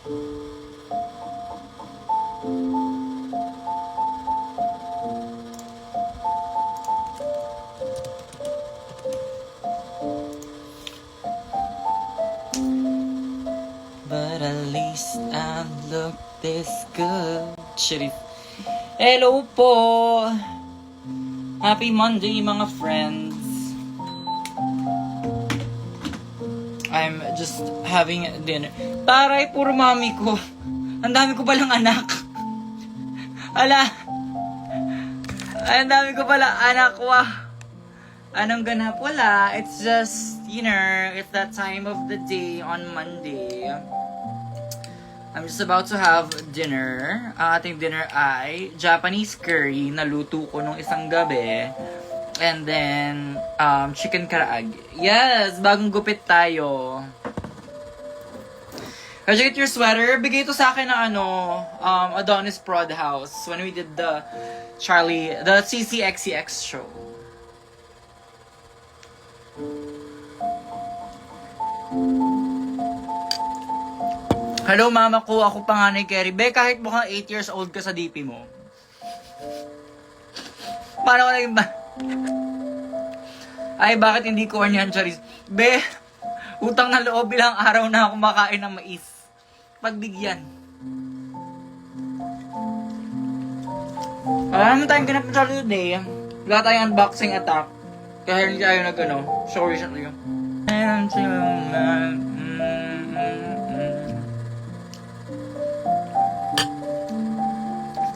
But at least I look this good. Shit. Hello po! Happy Monday mga friends. I'm just having dinner. Taray, puro mami ko. Ang dami ko palang anak. Ala. Ang dami ko pala anak. Wah. Anong ganap? Wala. It's just, it's that time of the day on Monday. I'm just about to have dinner. Ating dinner ay Japanese curry na luto ko nung isang gabi. And then, chicken karaage. Yes! Bagong gupit tayo. How'd you get your sweater? Bigay ito sa akin na Adonis Prod House when we did the CCXCX show. Hello, mama ko. Ako panganay Kerry. Be, kahit mukhang 8 years old ka sa DP mo. Paano ko naging ba? Ay, bakit hindi corn yan, Charis? Be, utang na loob, bilang araw na ako makain ng mais. Pagbigyan. Wala naman tayong ganap na today. Wala tayong unboxing attack. Kaya hindi tayo show recently.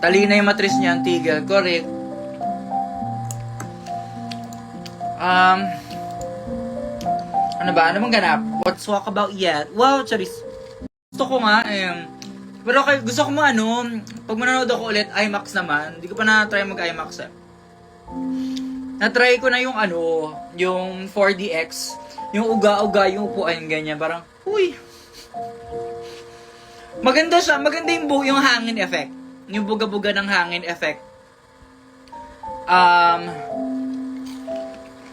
Tali na yung matris niya, ang tigil. Correct. Ano ba? Ano bang ganap? What's walk about yet? Wow, Charis. Gusto ko nga, pero gusto ko pag manonood ako ulit, IMAX naman. Hindi ko pa na-try mag-IMAX Na-try ko na yung 4DX. Yung uga-uga, yung upuan, ganyan. Parang, uy. Maganda siya. Maganda yung hangin effect. Yung buga-buga ng hangin effect.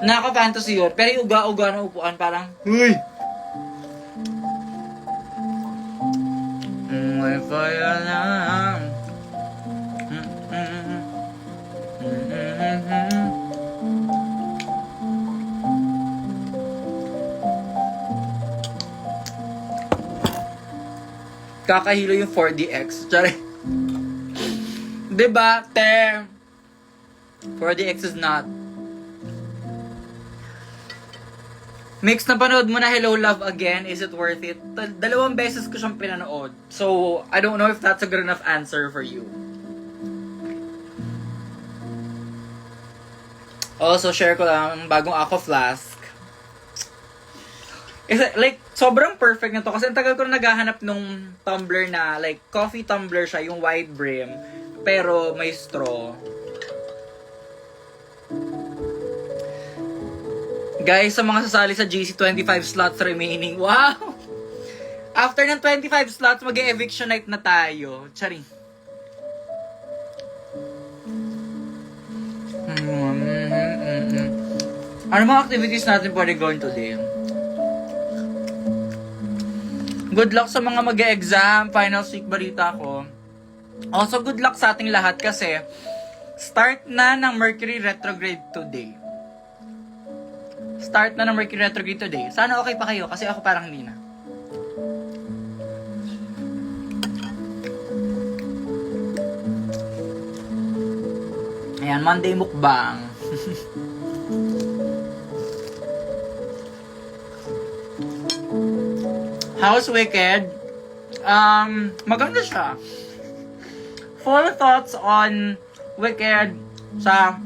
Nakaka-fantasy yun. Pero yung uga-uga ng upuan, parang, uy. May fire lang. Kakahilo yung 4DX. Sorry. Diba, te? 4DX is not. Mix, napanood mo na Hello Love Again? Is it worth it? 2 beses ko siyang pinanood. So, I don't know if that's a good enough answer for you. Also, share ko lang bagong Aqua Flask. Sobrang perfect na to. Kasi ang tagal ko na naghahanap nung tumbler na, coffee tumbler siya, yung wide brim. Pero may straw. Guys, sa mga sasali sa GC, 25 slots remaining. Wow! After ng 25 slots, mag-eviction night na tayo. Charing. Ano mga activities natin pwede gawin today? Good luck sa mga mag-e-exam. Final week balita ko. Also, good luck sa ating lahat kasi start na ng Mercury retrograde today. Start na ng Mercury retrograde today. Sana okay pa kayo kasi ako parang hindi na. Ayan, Monday mukbang. How's Wicked? Maganda siya. Full thoughts on Wicked sa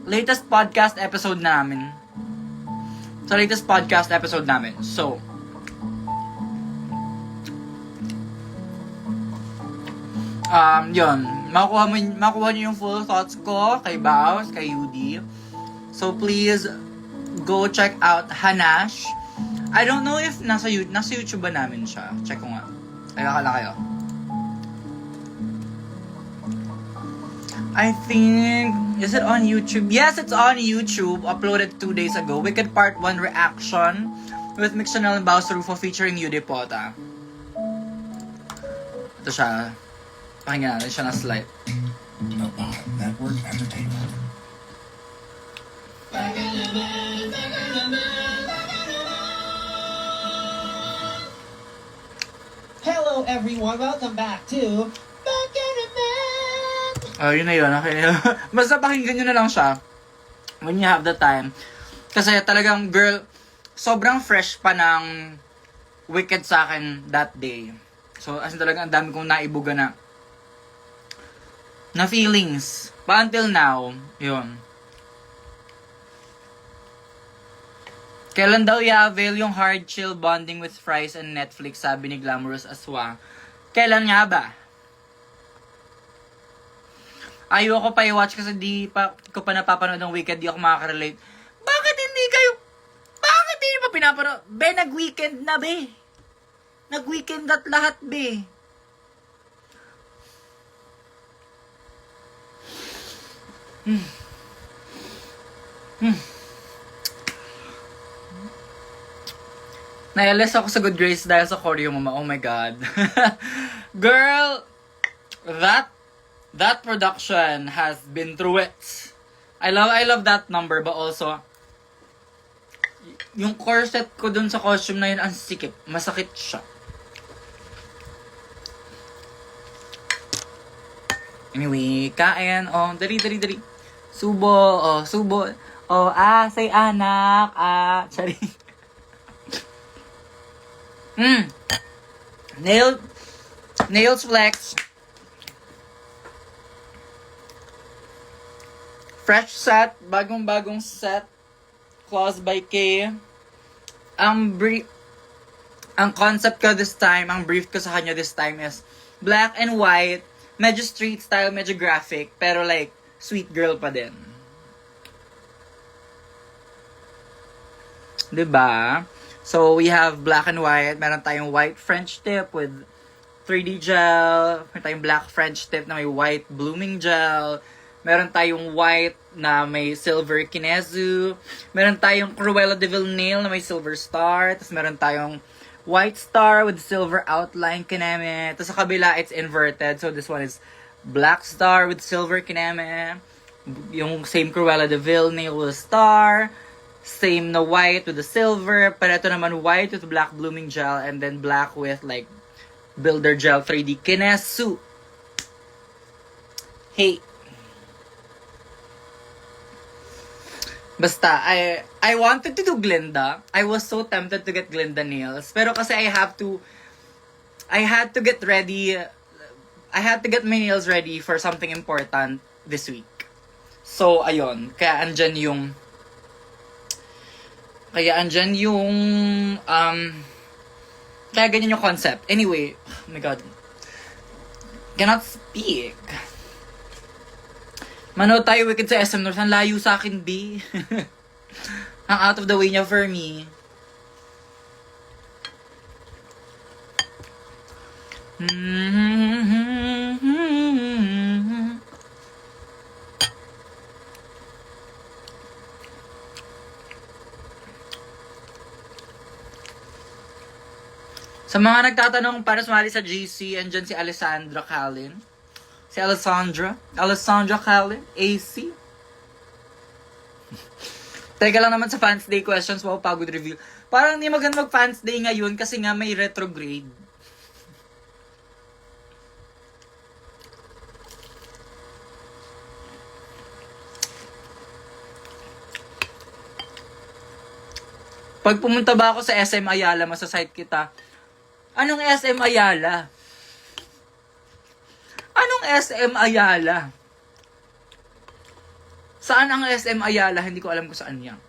latest podcast episode namin. So, yun. Makuha niyo yung full thoughts ko kay Baus, kay Yudi. So, please go check out Hanash. I don't know if nasa YouTube ba namin siya. Check ko nga. Kala kayo. I think, is it on YouTube? Yes, it's on YouTube. Uploaded 2 days ago. Wicked Part 1 reaction with Mix Chanel and Baus Rufo featuring Yudi Pota. Ito siya. Pakinggan natin siya na slight. Napad Network Entertainment. Hello everyone, welcome back to Back in a Man! Oh, yun na yun. Okay. Basta pakinggan nyo na lang siya. When you have the time. Kasi talagang, girl, sobrang fresh pa ng Wicked sa akin that day. So, as in talagang ang dami kong naibuga na feelings. But until now, yun. Kailan daw i-avail yung hard chill bonding with fries and Netflix, sabi ni Glamorous Aswang. Kailan nga ba? Ayoko pa i-watch kasi di pa ko pa napapanood ng Wicked, di ako makaka-relate. Bakit hindi pa pinapanood? Be, nag-weekend na, be. Nag-weekend at lahat, be. Naialis ako sa Good Grace dahil sa choreo, mama. Oh my God. Girl, that production has been through it. I love that number, but also, yung corset ko dun sa costume na yun, ang sikip. Masakit siya. Anyway, kain. Oh, dali. Subo. Oh, say anak. Sorry. Nails flex. Fresh set. Bagong set. Claws by K. Ang concept ko this time, ang brief ko sa kanya this time is black and white, medyo street style, medyo graphic, pero like, sweet girl pa din. Diba? So, we have black and white. Meron tayong white French tip with 3D gel. Meron tayong black French tip na may white blooming gel. Meron tayong white na may silver kinezu. Meron tayong Cruella de Vil nail na may silver star. Tapos meron tayong white star with silver outline kineme. Tapos sa kabila, it's inverted. So this one is black star with silver kineme. Yung same Cruella de Vil nail with a star. Same na white with the silver. Pero ito naman white with black blooming gel. And then black with like builder gel 3D kinesu. Hey. Basta, I wanted to do Glinda. I was so tempted to get Glinda nails. Pero kasi I had to get ready. I had to get my nails ready for something important this week. So, ayun. Kaya andyan yung kaya ganyan yung concept. Anyway, oh my God. Cannot speak. Manood tayo Wicked sa SM North. Ang layo sa akin, B. Ang out of the way niya for me. Sa mga nagtatanong para sumali sa GC, andyan si Alessandra Calin. Si Alessandra Calin, AC. Teka lang naman sa Fans Day questions, wow, pagod reveal. Parang hindi maganda mag-Fans Day ngayon kasi nga may retrograde. Pag pumunta ba ako sa SM Ayala, masasite kita. Anong SM Ayala? Anong SM Ayala? Saan ang SM Ayala? Hindi ko alam kung saan yan.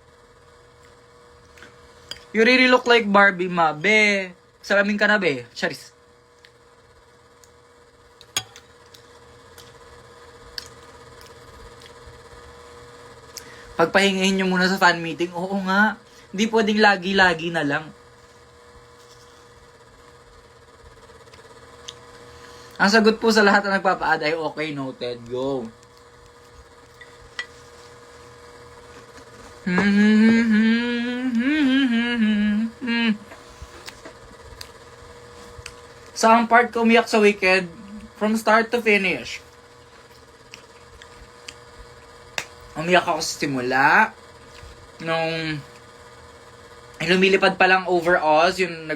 You really look like Barbie, ma. Be, salamin ka na, be. Charis. Pagpahingahin nyo muna sa fan meeting, oo nga. Hindi pwedeng lagi-lagi na lang. Ang sagot po sa lahat na nagpapa-add ay okay, noted. Go. Saan part ko umiyak sa Wicked? From start to finish. Umiyak ako sa simula. Nung lumilipad pa lang over Oz, yung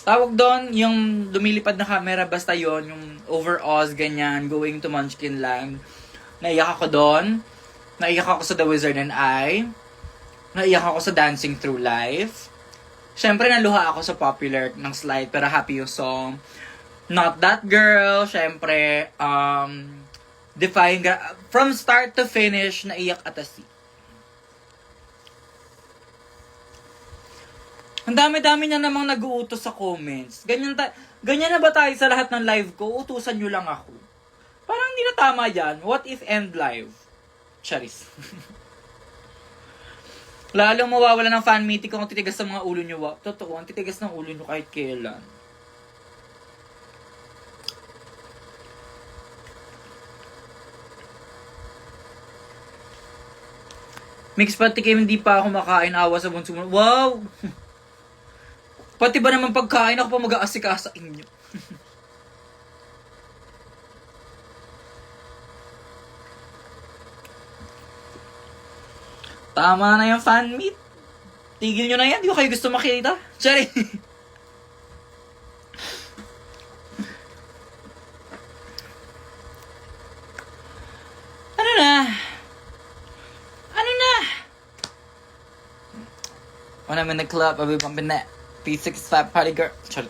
tawag doon, yung lumilipad na camera, basta yon yung over Oz, ganyan, going to Munchkin Land. Naiyak ako doon. Naiyak ako sa The Wizard and I. Naiyak ako sa Dancing Through Life. Siyempre, naluha ako sa Popular ng Slide, pero happy yung song. Not That Girl, siyempre, from start to finish, naiyak atasi. Ang dami-dami na namang nag-uutos sa comments. Ganyan na ba tayo sa lahat ng live ko? Utusan nyo lang ako. Parang hindi na tama yan. What if end live? Charis. Lalong mawawala ng fan meeting kung titigas sa mga ulo nyo. Totoo, ang titigas ng ulo nyo kahit kailan. Mix pati kayo hindi pa ako makain, awa sa bunso mo. Wow! Pati ba naman pagkain ako pa mag-aasika sa inyo? Tama na yung fan meet. Tigil nyo na yan. Di ko kayo gusto makita. Sorry. Ano na? When I'm in the club, I'll be bumping that P65 party girl. Sorry.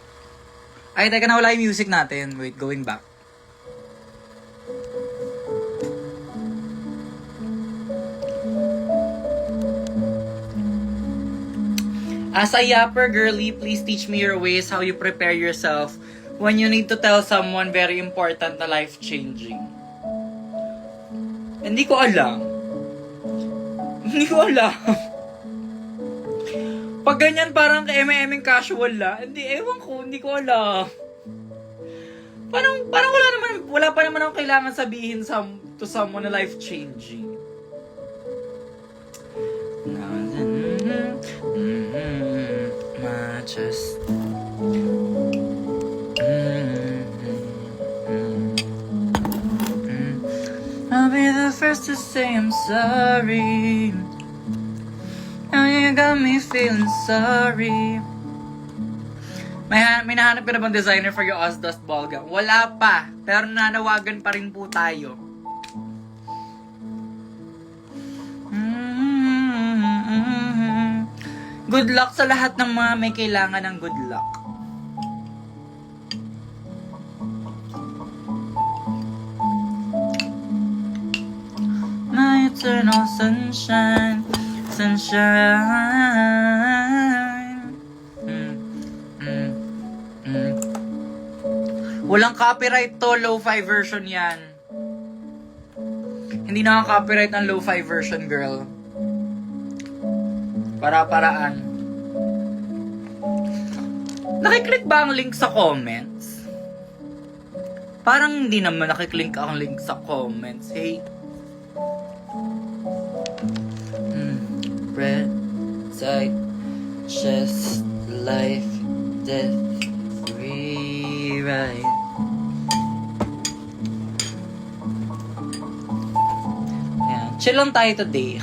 Ay, teka na, wala yung music natin. Wait, going back. As a yapper, girly, please teach me your ways, how you prepare yourself when you need to tell someone very important na life-changing. Hindi ko alam. Pag ganyan parang ka-eme-emeng casual la, hindi ko alam. Parang wala pa naman akong kailangan sabihin to someone na life-changing. Just I'll be the first to say I'm sorry. Now you got me feeling sorry. May nahanap ka na bang designer for your Ozdust ball gown? Wala pa, pero nanawagan pa rin po tayo. Good luck sa lahat ng mga may kailangan ng good luck. My eternal sunshine. Walang copyright to, lo-fi version yan. Hindi naka-copyright ang lo-fi version, girl. Para-paraan. Nakiklik ba ang link sa comments? Parang hindi naman nakiklik ang link sa comments. Hey. Bread, sight, chest, life, death, rewrite. Ayan. Chill lang tayo today.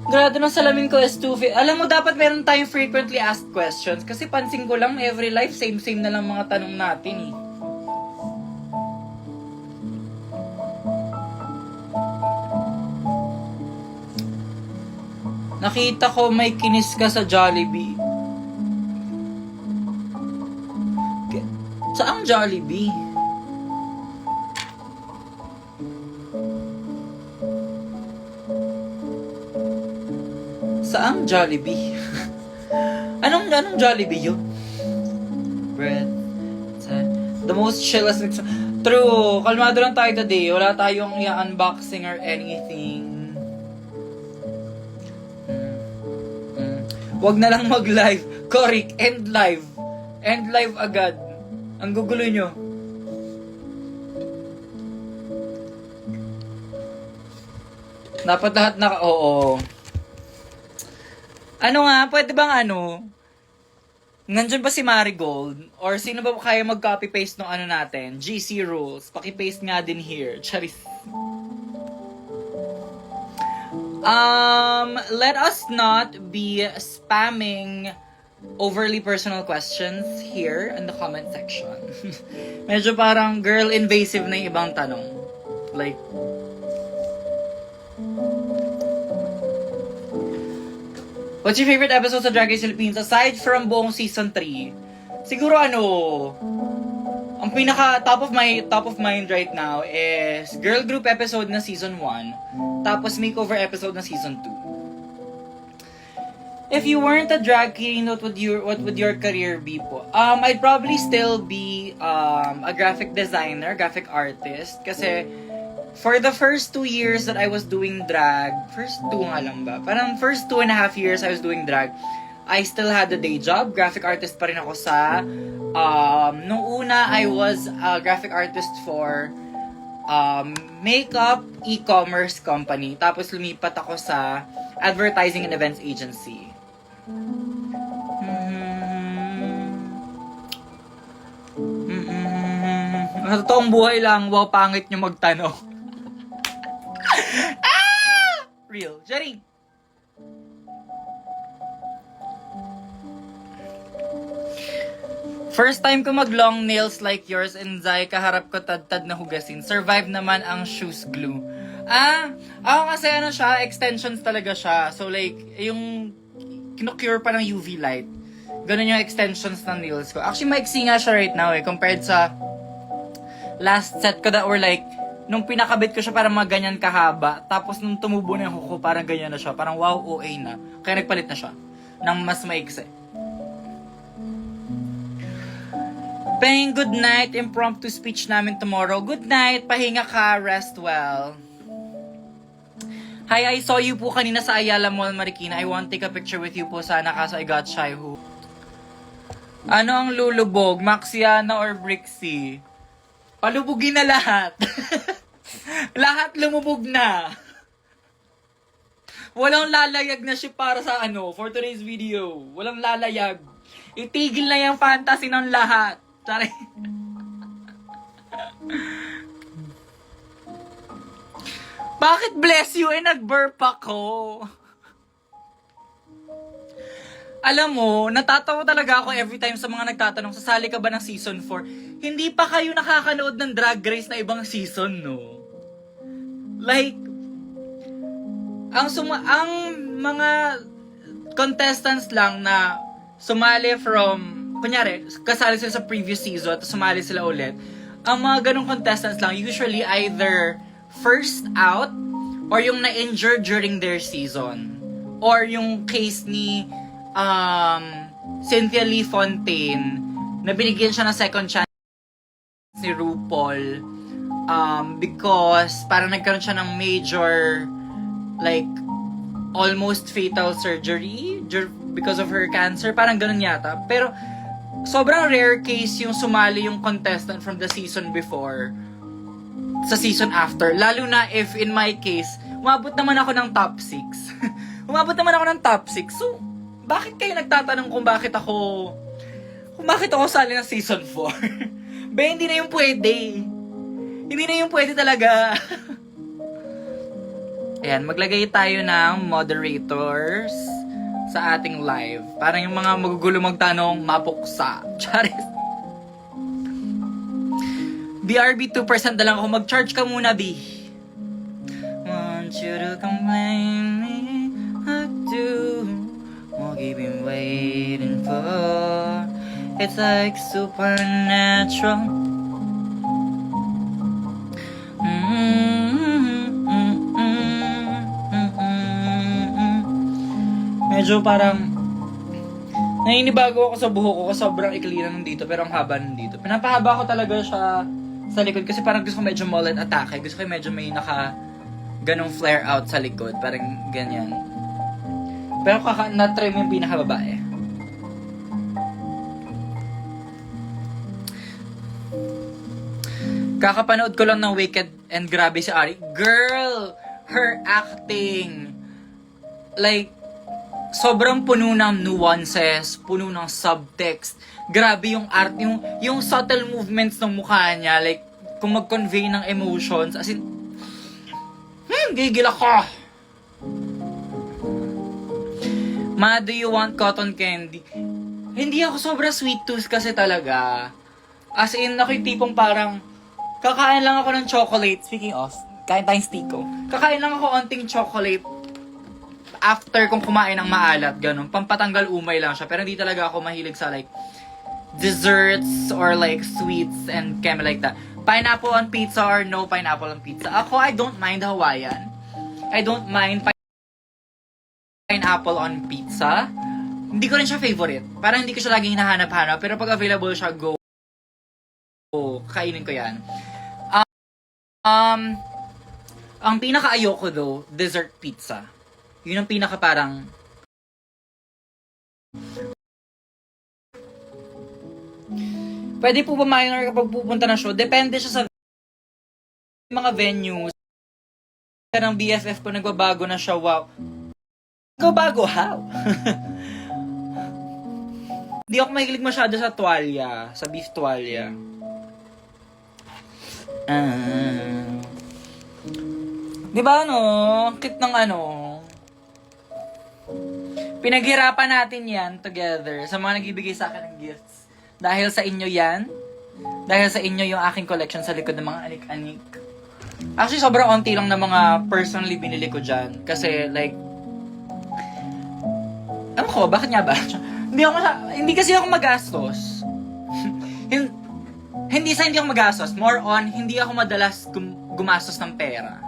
Grado ng salamin ko is 2 feet. Alam mo, dapat meron tayong frequently asked questions. Kasi pansin ko lang, every life, same na lang mga tanong natin eh. Nakita ko may kinis ka sa Jollibee. Saang Jollibee? Saang Jollibee? Anong Jollibee yun? Bread. The most chillest mix. True. Kalmado lang tayo today. Wala tayong i-unboxing or anything. Wag na lang mag-live. Correct. End live. End live agad. Ang gugulo nyo. Dapat lahat oo. Ano nga, pwede bang Nandyan ba si Marigold? Or sino ba kaya mag-copy-paste ng ano natin? GC rules. Paki-paste nga din here. Charis. Let us not be spamming overly personal questions here in the comment section. Medyo parang girl invasive na yung ibang tanong. Like, what's your favorite episode sa Drag Race Philippines aside from buong season 3? Siguro ang pinaka top of mind right now is girl group episode na season 1, tapos makeover episode na season 2. If you weren't a drag queen, what would your career be po? I'd probably still be a graphic designer, graphic artist, kasi for the first 2 years that I was doing drag, first 2 nga lang ba? Parang first 2.5 years I was doing drag, I still had a day job. Graphic artist pa rin ako sa, nung una, I was a graphic artist for makeup e-commerce company. Tapos lumipat ako sa advertising and events agency. Sa totoong buhay lang, wow, pangit nyo magtanong. Real. Jerry. First time ko mag-long nails like yours, and Zay, kaharap ko tad-tad na hugasin. Survive naman ang shoes glue. Ako kasi siya, extensions talaga siya. So like, yung kinocure pa ng UV light. Ganun yung extensions ng nails ko. Actually, maiksi nga siya right now compared sa last set ko that were like, nung pinakabit ko siya parang mga ganyan kahaba. Tapos nung tumubo na yung kuko, parang ganyan na siya. Parang wow, OA na. Kaya nagpalit na siya ng mas maiksi. Paying good night, impromptu speech namin tomorrow. Good night, pahinga ka, rest well. Hi, I saw you po kanina sa Ayala Mall, Marikina. I want to take a picture with you po sana, kaso I got shy ho. Ano ang lulubog? Maxiana or Brixie? Palubugin na lahat. Lahat lumubog na. Walang lalayag na siya para sa for today's video. Walang lalayag. Itigil na yung fantasy ng lahat. Sorry. Bakit bless you nag-burp ako? Alam mo, natatawa talaga ako every time sa mga nagtatanong, sasali ka ba ng season 4? Hindi pa kayo nakakanood ng Drag Race na ibang season, no? Like, ang mga contestants lang na sumali from, kunyari, kasali sila sa previous season at sumali sila ulit, ang mga ganong contestants lang usually either first out or yung na-injured during their season. Or yung case ni Cynthia Lee Fontaine na binigyan siya ng second chance ni RuPaul because parang nagkaroon siya ng major like almost fatal surgery because of her cancer, parang ganun yata. Pero sobrang rare case yung sumali yung contestant from the season before sa season after, lalo na if in my case umabot naman ako ng top 6. Umabot naman ako ng top 6, so bakit kayo nagtatanong kung bakit ako sali ng season 4? Ba, hindi na yung pwede. Hindi na yung pwede talaga. Ayan, maglagay tayo ng moderators sa ating live. Para yung mga magugulo magtanong, mapuksa. Charis. BRB 2% na lang ako. Mag-charge ka muna, B. Want you to complain me, I do. What you've been waiting for. It's like supernatural. Medyo parang naninibago ako sa buhok ko kasi sobrang ikli na nandito pero ang haba nandito. Pinapahaba ko talaga siya sa likod kasi parang gusto ko medyo mullet atake. Gusto ko medyo may ganong flare out sa likod. Parang ganyan. Pero na-trim yung pinakababae. Kakapanood ko lang ng Wicked and grabe si Ari. Girl! Her acting! Like, sobrang puno ng nuances, puno ng subtext. Grabe yung art, yung subtle movements ng mukha niya, like, kung mag-convey ng emotions, as in, gigil ako. Ma, do you want cotton candy? Hindi ako sobra sweet tooth kasi talaga. As in, ako yung tipong parang, kakain lang ako ng chocolate. Speaking of, kain tayong stiko. Kakain lang ako onting chocolate after kung kumain ng maalat, ganun. Pampatanggal umay lang siya. Pero hindi talaga ako mahilig sa like, desserts or like sweets and caramel like that. Pineapple on pizza or no pineapple on pizza. Ako, I don't mind Hawaiian. I don't mind pineapple on pizza. Hindi ko rin siya favorite. Parang hindi ko siya laging hinahanap-hanap. Pero pag available siya, go. Kainin ko yan. Ang pinaka-ayoko though, dessert pizza. Yun ang pinaka parang... Pwede po ba minor kapag pupunta na show? Depende siya sa mga venues. Ng BFF po nagbabago na siya, wow. Nagbabago, how? Hindi ako mahilig masyado sa tuwalya, sa beef tuwalya. Di ba ang cute ng pinaghirapan natin yan together sa mga nagbibigay sa akin ng gifts. Dahil sa inyo yan, dahil sa inyo yung aking collection sa likod ng mga anik-anik. Actually, sobrang onti lang na mga personally binili ko dyan. Kasi like, ano ko, bakit nga ba? Hindi kasi ako magastos. Hindi ako magastos. More on, hindi ako madalas gumastos ng pera.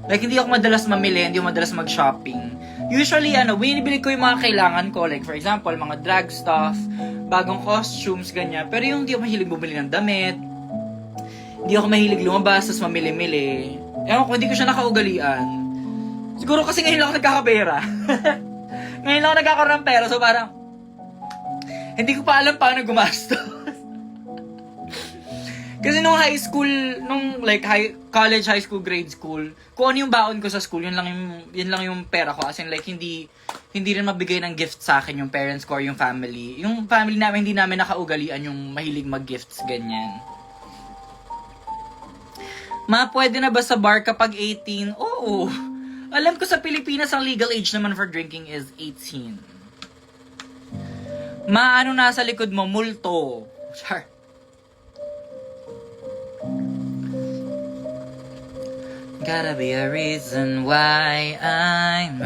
Like, hindi ako madalas mamili, hindi ako madalas mag-shopping. Usually, binibili ko yung mga kailangan ko. Like, for example, mga drag stuff, bagong costumes, ganyan. Pero yung hindi ako mahilig bumili ng damit, hindi ako mahilig lumabas, tapos mamili-mili. Ewan ko, hindi ko siya nakaugalian. Siguro kasi ngayon lang ako nagkakapera. Ngayon lang ako nagkakaroon ng pera, so parang, hindi ko pa alam paano gumastos. Kasi nung high school, college, high school, grade school, kung ano yung baon ko sa school, yun lang yung pera ko. As in, like, hindi rin mabigay ng gift sa akin yung parents ko or yung family. Yung family namin, hindi namin nakaugalian yung mahilig mag-gifts, ganyan. Ma, pwede na ba sa bar kapag 18? Oo. Alam ko sa Pilipinas, ang legal age naman for drinking is 18. Ma, ano nasa likod mo? Multo. Char. Gotta be a reason why I'm...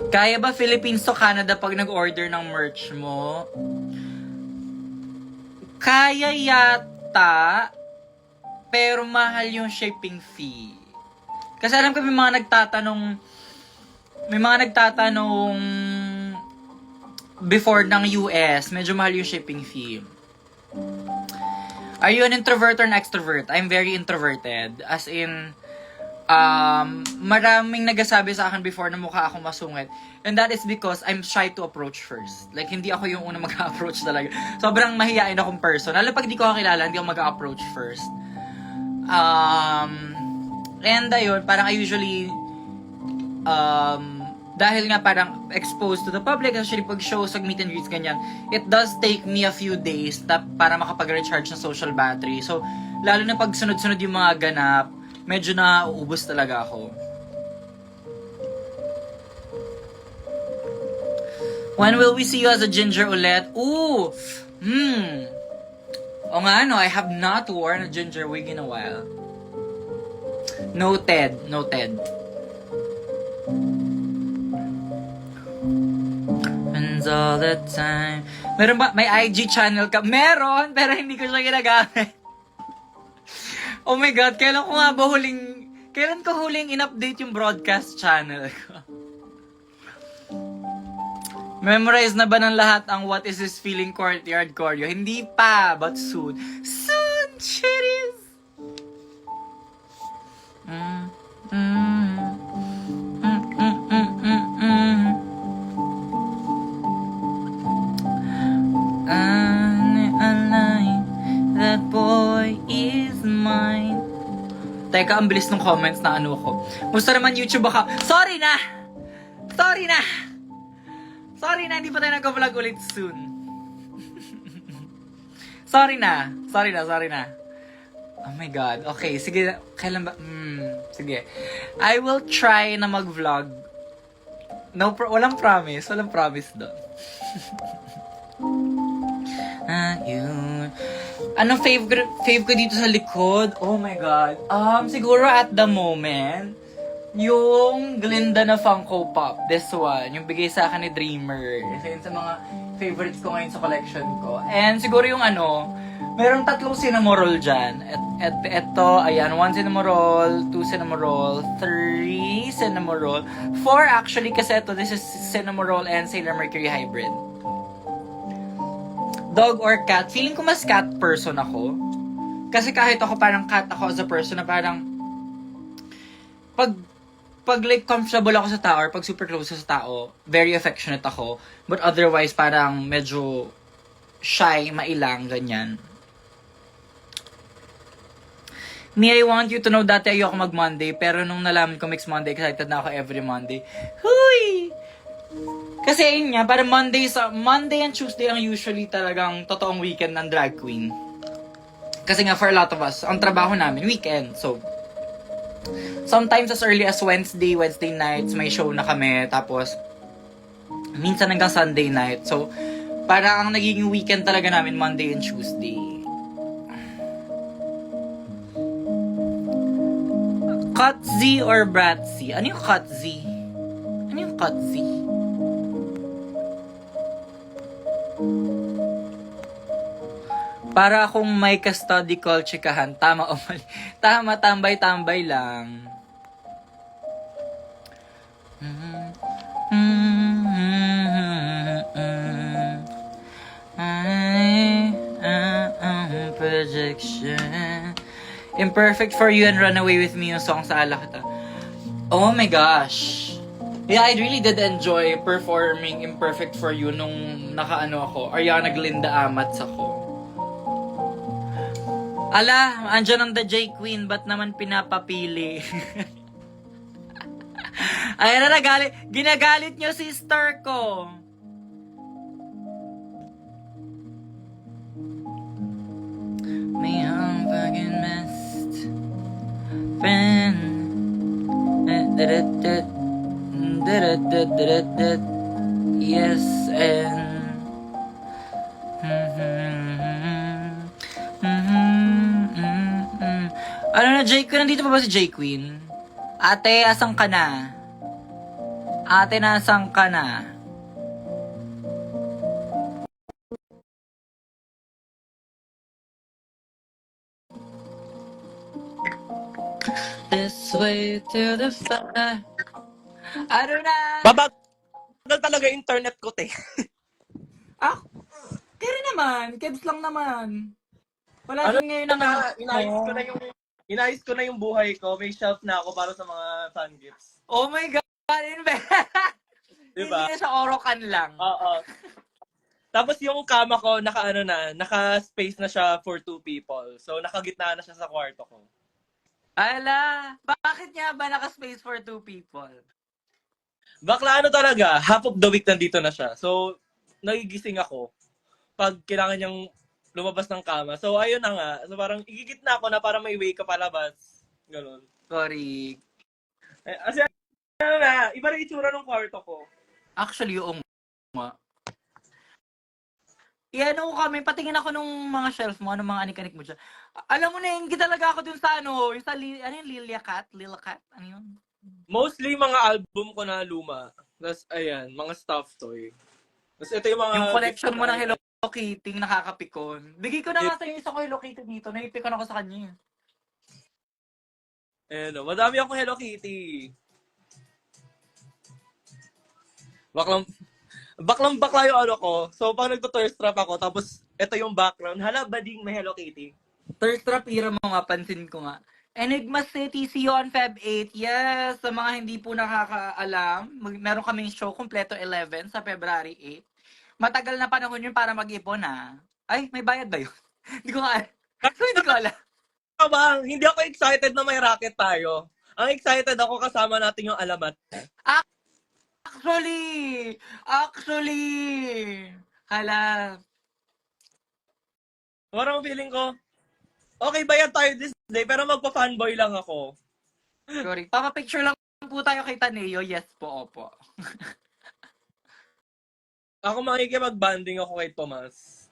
Kaya ba Philippines to Canada pag nag-order ng merch mo? Kaya yata, pero mahal yung shipping fee. Kasi alam ko may mga nagtatanong before ng US, medyo mahal yung shipping fee. Are you an introvert or an extrovert? I'm very introverted. As in, maraming nagsasabi sa akin before na mukha akong masungit. And that is because I'm shy to approach first. Like, hindi ako yung unang mag-approach talaga. Sobrang mahihain akong person. Lalo pag di ko kakilala, hindi ako mag-approach first. And ayun, parang I usually, dahil nga parang exposed to the public, actually pag shows, pag meet and greets, ganyan, it does take me a few days para makapag-recharge ng social battery. So, lalo na pag sunod-sunod yung mga ganap, medyo nauubos talaga ako. When will we see you as a ginger ulit? Ooh! O nga, I have not worn a ginger wig in a while. Noted. And all the time. Meron ba? May IG channel ka? Meron, pero hindi ko siya ginagamit. Oh my God, kailan ko huling in-update yung broadcast channel ko? Memorize na ba ng lahat ang What Is This Feeling Courtyard choreo? Hindi pa, but soon. Soon, chitties! That boy is mine. Teka, ang bilis ng comments na ko. Musta naman YouTube account? Sorry na! Sorry na! Sorry na, hindi pa tayo nag-vlog ulit soon. Sorry na. Oh my God. Okay, sige. Kailan ba? Sige. I will try na mag-vlog. Walang promise doon. Yun. Anong fave ko dito sa likod? Oh my God. Siguro at the moment, yung Glinda na Funko Pop. This one. Yung bigay sa akin ni Dreamer. Isa yun sa mga favorites ko ngayon sa collection ko. And siguro yung merong 3 Cinnamoroll dyan. Ito, ayan, 1 Cinnamoroll, 2 Cinnamoroll, 3 Cinnamoroll, 4 actually kasi this is Cinnamoroll and Sailor Mercury hybrid. Dog or cat? Feeling ko mas cat person ako. Kasi kahit ako parang cat ako as a person na parang pag like comfortable ako sa tao or pag super close sa tao, very affectionate ako. But otherwise, parang medyo shy, mailang, ganyan. Me, I want you to know dati ayoko mag-Monday, pero nung nalaman ko mixed Monday, excited na ako every Monday. Huy! Kasi yun nga, parang Monday and Tuesday ang usually talagang totoong weekend ng drag queen. Kasi nga for a lot of us, ang trabaho namin, weekend. So, sometimes as early as Wednesday nights, may show na kami. Tapos, minsan hanggang Sunday night. So, parang ang nagiging weekend talaga namin, Monday and Tuesday. Kotzi or Bratzi? Ano yung Kotzi? Para akong may ka-study call chikahan. Tama o mali? Tama, tambay-tambay lang. Projection. Imperfect for You and Run Away With Me yung song sa ala kita. Oh my gosh. Yeah, I really did enjoy performing Imperfect for You nung ako. Ariana Glinda Amats ako. Ala, andyan ang The J Queen, ba't naman pinapapili? Ay, ginagalit nyo sister ko. May fucking best friend. Yes, and ano na, J Queen? Nandito pa ba si J Queen? Ate, asang ka na? Ate, nasang ka na? This way to the fire. Ano na? Babagal talaga internet ko, te. Kaya naman. Kebs lang naman. Wala Ano din ngayon naman. Inayos ko na yung buhay ko. May shelf na ako para sa mga fan gifts. Oh my God. Diba? Hindi na siya orokan lang. Oo. Tapos yung kama ko, naka-space na siya for 2 people. So, nakagitna na siya sa kwarto ko. Ala, bakit nga ba naka-space for 2 people? Bakla talaga, half of the week nandito na siya. So, nagigising ako pag kailangan niyang lumabas ng kama. So, ayun na nga. So, parang igigitna ako na para may way ka palabas. Ganun. Sorry. Kasi, iba na itsura ng kwarto ko. Actually, yung ko kami, patingin ako nung mga shelf mo, anong mga anik-anik mo dyan. Alam mo na, hindi talaga ako dun sa yung sa Lilia Cat? Ano yun? Mostly mga album ko na luma. Tapos, ayan, mga stuffed toy. Tapos ito yung mga... Yung collection mo ng Hello Kitty, nakakapikon. Bigay ko na nga sa'yo isa ko Hello Kitty dito. Naipikon ako sa kanya. Ayan, madami akong Hello Kitty. Baklang-bakla yung ko. So, pag nagto-thirst trap ako, tapos ito yung background. Hala, bading may Hello Kitty. Thirst trap era mo nga, pansin ko nga. Enigma City, see you on Feb 8. Yes, sa mga hindi po nakakaalam, meron kaming show kompleto 11 sa February 8. Matagal na panahon yun para mag-ipon, ha? Ay, may bayad ba yun? Hindi ko alam. Hindi ko alam. Bang, hindi ako excited na may racket tayo. Ang excited ako kasama natin yung alamat. Actually, hala, Parang feeling ko, okay, bayad tayo this day, pero magpa-fanboy lang ako. sorry. Papa-picture lang po tayo kay Taneo. Yes po, opo. Ako makikipag-banding ako kay Tomas.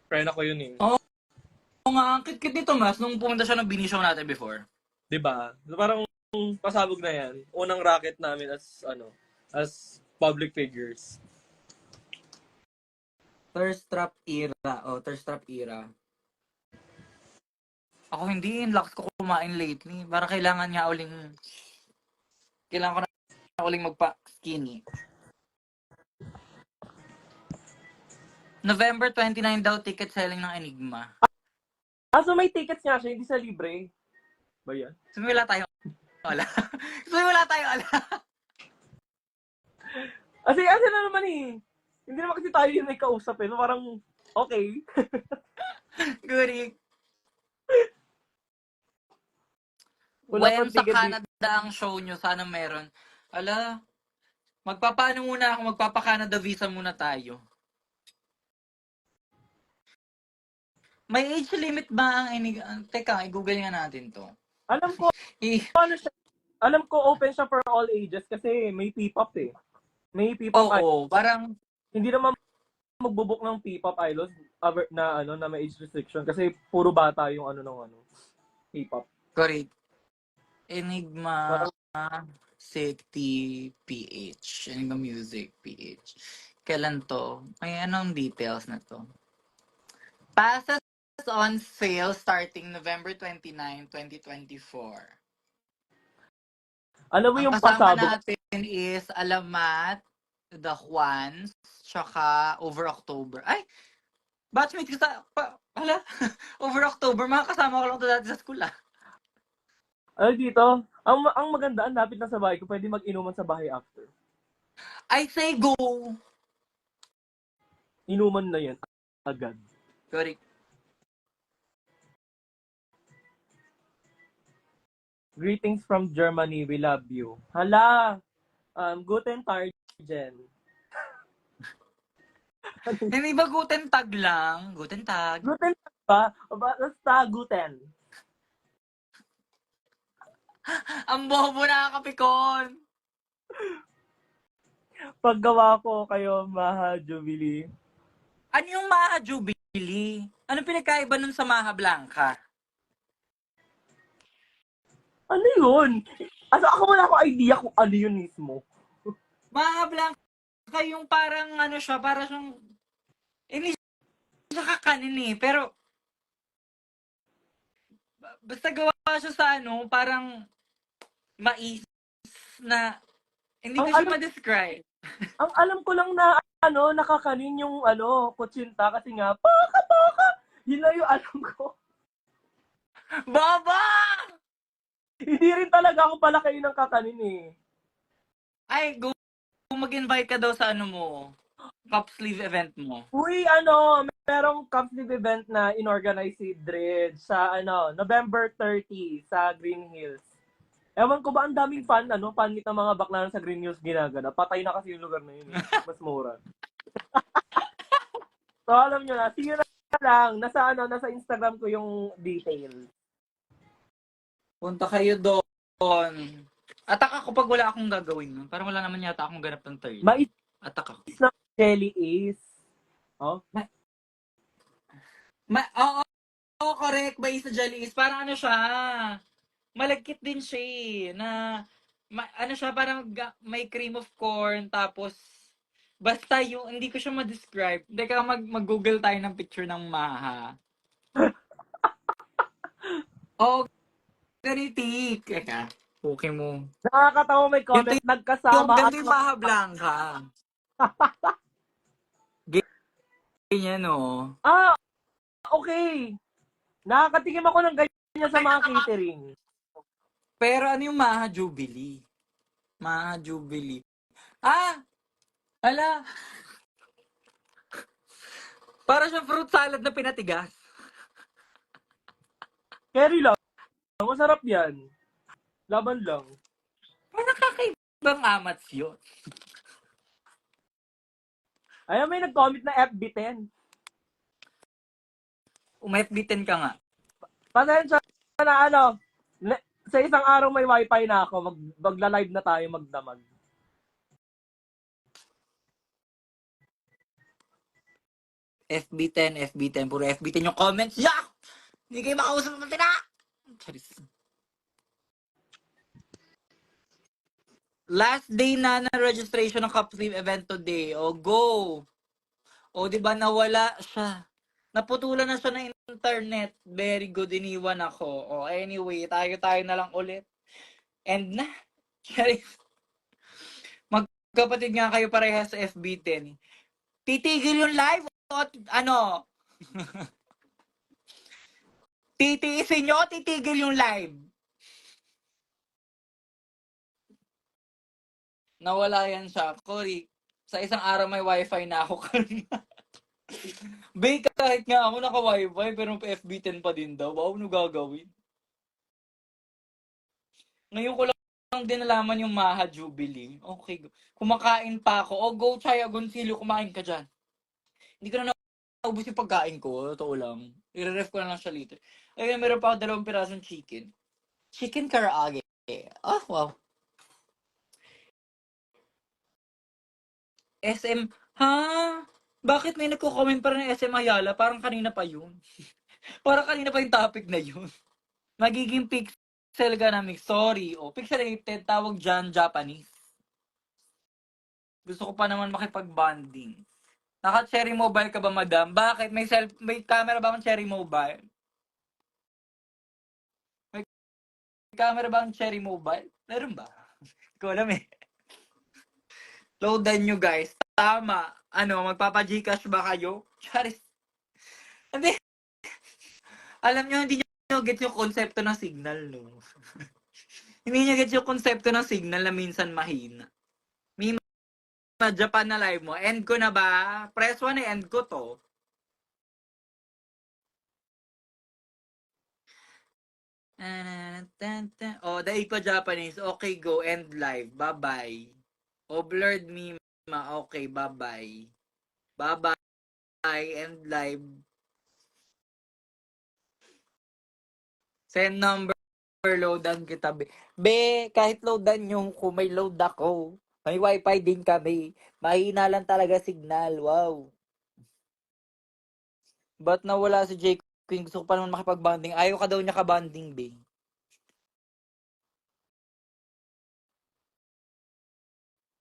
Friend ako yun eh. Oo nga, ang kit-kit ni Tomas nung pumunta siya ng Bini Show natin before. Diba? So, parang pasabog na yan. Unang racket namin as public figures. Thirst trap era. Oh, thirst trap era. Ako hindi, in lakas ko kumain lately. Para kailangan ko na uling magpa-skinny. November 29 daw ticket selling ng Enigma. So may tickets nga siya, hindi sa libre. Ba yan? Sumila tayo. Wala. Sumila tayo. Wala. Kasi na naman eh. Hindi naman kasi tayo yung may kausap eh. So parang, okay. Goody. Wala When pang sa ticket Canada ang show nyo, sana meron. Ala, magpapaano muna ako, magpapa-Canada visa muna tayo. May age limit ba ang Teka, i-google nga natin to. Alam ko, ano siya, alam ko open siya for all ages kasi may P-pop eh. May P-pop Oo, parang, hindi naman magbubuk ng P-pop idols na may age restriction kasi puro bata yung P-pop. correct. Enigma City PH. Enigma Music PH. Kailan to? May anong details na to? Passes on sale starting November 29, 2024. Alam mo Ang yung kasama pasabog, natin is Alamat, The Juans, tsaka Over October. Ay! Batchmate ka hala? Over October, mga kasama ko lang to dati sa school ah. dito, ang maganda, ang lapit na sa bahay ko, pwede mag-inuman sa bahay after. I say go! Inuman na yan, agad. Correct. Greetings from Germany, we love you. Hala! Guten Tag, Jen. Hindi ba Guten Tag lang? Guten Tag. Guten Tag ba? Basta Guten. Ang bobo na kapikon. Paggawa ko kayo, Maha Jubilee. Ano yung Maha Jubilee? Anong pinagkaiba nun sa Maha Blanca? Ano yun? Ako wala akong idea kung ano yun mismo. Maha Blanca yung parang siya, parang siyang, hindi siya kakanin eh, pero basta gawa siya sa parang mais na hindi ko siya ma-describe. Ang alam ko lang na nakakanin yung kutsinta kasi nga, paka! Yun lang yung alam ko. Baba! Hindi rin talaga ako pala kayo ng kakanin eh. Ay, kung mag-invite ka daw sa cup sleeve event mo. Uy, merong Cup Sleeve event na inorganize si Dred sa November 30 sa Green Hills. Ewan ko ba, ang daming fan meet ng mga bakla sa Green Hills ginagana. Patay na kasi yung lugar na yun eh. Mas mura. So, alam nyo na, sige na lang, nasa Instagram ko yung details. Punta kayo doon. Atak ako pag wala akong gagawin nun. Parang wala naman yata akong ganap ng third. Mais Atak ako. na Jelly Ace. Oh? Oo, correct. Ba sa Jelly is parang siya. Malagkit din siya na siya parang may cream of corn tapos basta yung hindi ko siya ma-describe. Teka, mag-google tayo ng picture ng Maha. Oh, ganitik. Teka, okay mo. Nakakatawa may comment, nagkasama Yung ganito yung Maha Blanca. Ganyan, no? Okay. Nakakatikim ako ng ganyan sa mga catering. Pero ano yung Maha Jubilee? Maha Jubilee. Ala. Para siyang fruit salad na pinatigas. Carry lang. Masarap yan. Laban lang. Parang kakaibang amats yun. Ayun, may nag-comment na FB10. Umefbitin ka nga. Pasensya na ano, sa isang araw may wifi na ako, magla-live na tayo magdamag. FB10, FB10. Puro FB10 yung comments. Yak! Hindi kayo makausap ng tina! Charis. Last day na ng registration ng Cup Team event today. O, go! O, di ba nawala siya? Naputulan na siya ng internet. Very good, iniwan ako. O, anyway, tayo na lang ulit. And na. Charis. Magkapatid nga kayo parehas sa FB10. Titigil yung live o ano? Titiisin nyo o titigil yung live? Nawala yan siya. Cory, sa isang araw may wifi na ako kanina. Bay, kahit nga ako naka-wifi, pero FB10 pa din daw. Wow, ano gagawin? Ngayon ko lang din nalaman yung Maha Jubilee. Okay, kumakain pa ako. O, go, Chaya Gonzalo, kumain ka dyan. Hindi ko na naubos yung pagkain ko. Totoo lang. I-ref ko na lang siya later. Ayun, meron pa ako 2 pirasong chicken. Chicken karaage. Ah, wow. SM, ha? Bakit may nagko-comment pa rin ng SM Ayala? Parang kanina pa yun. Parang kanina pa yung topic na yun. Magiging pixel ka namin. Sorry. O, pixelated, tawag dyan, Japanese. Gusto ko pa naman makipag-bonding. Naka-cherry mobile ka ba, madam? Bakit? May camera ba ang cherry mobile? May camera ba ang cherry mobile? Meron ba? Hindi ko alam eh. Loadan nyo, guys. Tama. Ano, magpapa-Gcash ba kayo? Charis. Hindi. Alam nyo, hindi nyo get yung konsepto ng signal, no? Hindi nyo get yung konsepto ng signal na minsan mahina. Mima, Japan na live mo. End ko na ba? Press 1 end ko to. Oh, daig pa Japanese. Okay, go. End live. Bye-bye. Oh, blurred Mima. Okay, bye-bye. Bye-bye. End live. Send number. Loadan kita, be. Be, kahit loadan yung kung may load ako. May wifi din kami. Mahina lang talaga signal. Wow. Ba't nawala si Jake Queen? Gusto ko pa naman makipag-bonding. Ayaw ka daw niya ka-bonding, be.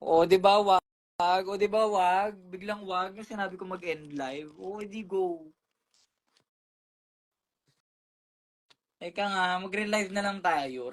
O, di ba wag? O, di ba wag? Biglang wag yung sinabi ko mag-end live. O, di go. Eka nga, mag-relive na lang tayo.